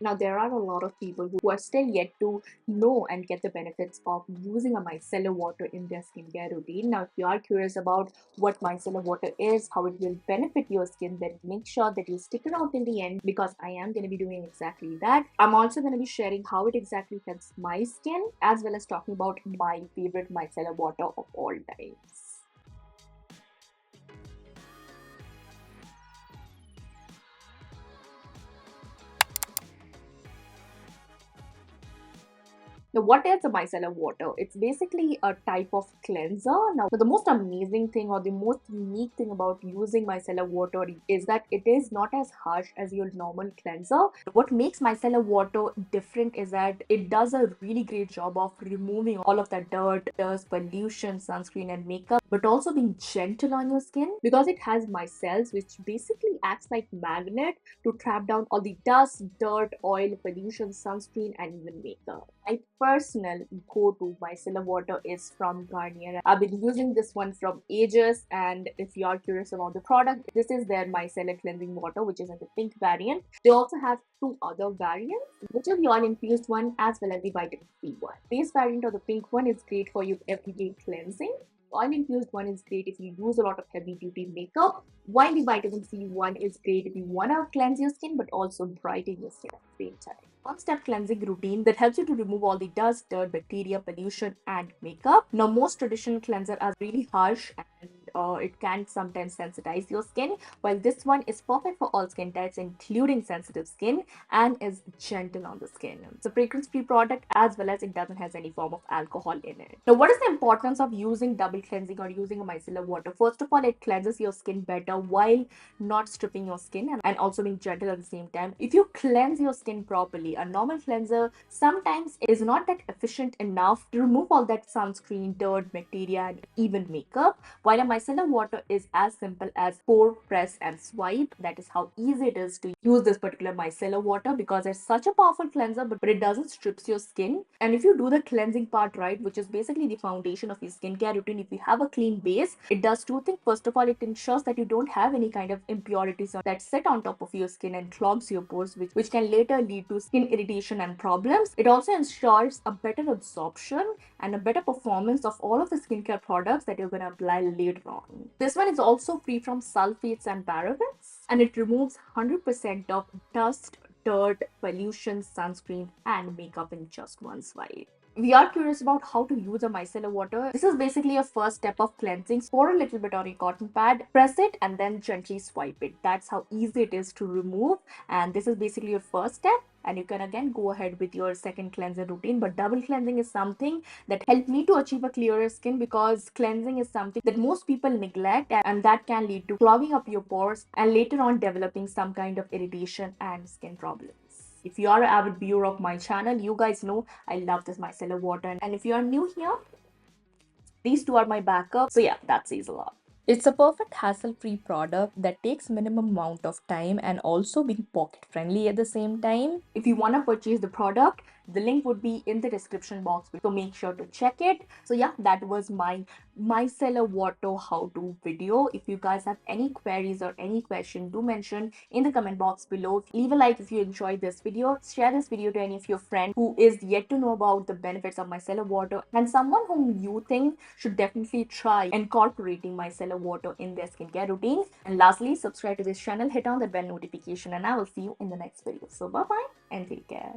Now, there are a lot of people who are still yet to know and get the benefits of using a micellar water in their skincare routine. Now, if you are curious about what micellar water is, how it will benefit your skin, then make sure that you stick around till the end, because I am going to be doing exactly that. I'm also going to be sharing how it exactly helps my skin, as well as talking about my favorite micellar water of all times. Now, what is a micellar water? It's basically a type of cleanser. Now, the most amazing thing or the most unique thing about using micellar water is that it is not as harsh as your normal cleanser. What makes micellar water different is that it does a really great job of removing all of that dirt, dust, pollution, sunscreen, and makeup, but also being gentle on your skin because it has micelles, which basically acts like magnet to trap down all the dust, dirt, oil, pollution, sunscreen, and even makeup. My personal go-to micellar water is from Garnier. I've been using this one from ages, and if you are curious about the product, this is their micellar cleansing water, which is in the pink variant. They also have two other variants, which is the oil-infused one as well as the vitamin C one. This variant or the pink one is great for your everyday cleansing. Oil infused one is great if you use a lot of heavy duty makeup, while the vitamin C one is great if you want to cleanse your skin but also brighten your skin at the same time. One-step cleansing routine that helps you to remove all the dust, dirt, bacteria, pollution, and makeup. Now, most traditional cleansers are really harsh and it can sometimes sensitize your skin, while this one is perfect for all skin types, including sensitive skin, and is gentle on the skin. It's a fragrance-free product as well as it doesn't have any form of alcohol in it. Now, what is the importance of using double cleansing or using a micellar water? First of all, it cleanses your skin better while not stripping your skin and also being gentle at the same time. If you cleanse your skin properly, a normal cleanser sometimes is not that efficient enough to remove all that sunscreen, dirt, bacteria, and even makeup, while a micellar water is as simple as pour, press, and swipe. That is how easy it is to use this particular micellar water because it's such a powerful cleanser, but it doesn't strips your skin. And if you do the cleansing part right, which is basically the foundation of your skincare routine, if you have a clean base, it does two things. First of all, it ensures that you don't have any kind of impurities that sit on top of your skin and clogs your pores, which can later lead to skin irritation and problems. It also ensures a better absorption and a better performance of all of the skincare products that you're going to apply later on. This one is also free from sulphates and parabens, and it removes 100% of dust, dirt, pollution, sunscreen, and makeup in just one swipe. We are curious about how to use a micellar water. This is basically a first step of cleansing. Pour a little bit on a cotton pad, press it, and then gently swipe it. That's how easy it is to remove. And this is basically your first step. And you can again go ahead with your second cleanser routine. But double cleansing is something that helped me to achieve a clearer skin because cleansing is something that most people neglect, and that can lead to clogging up your pores and later on developing some kind of irritation and skin problems. If you are an avid viewer of my channel, you guys know I love this micellar water. And if you are new here, these two are my backup. So yeah, that says a lot. It's a perfect hassle-free product that takes minimum amount of time and also being pocket-friendly at the same time. If you want to purchase the product, the link would be in the description box, so make sure to check it. So yeah, that was my micellar water how-to video. If you guys have any queries or any question, do mention in the comment box below. Leave a like if you enjoyed this video. Share this video to any of your friends who is yet to know about the benefits of micellar water and someone whom you think should definitely try incorporating micellar water in their skincare routine. And lastly, subscribe to this channel, hit on the bell notification, and I will see you in the next video. So bye bye and take care.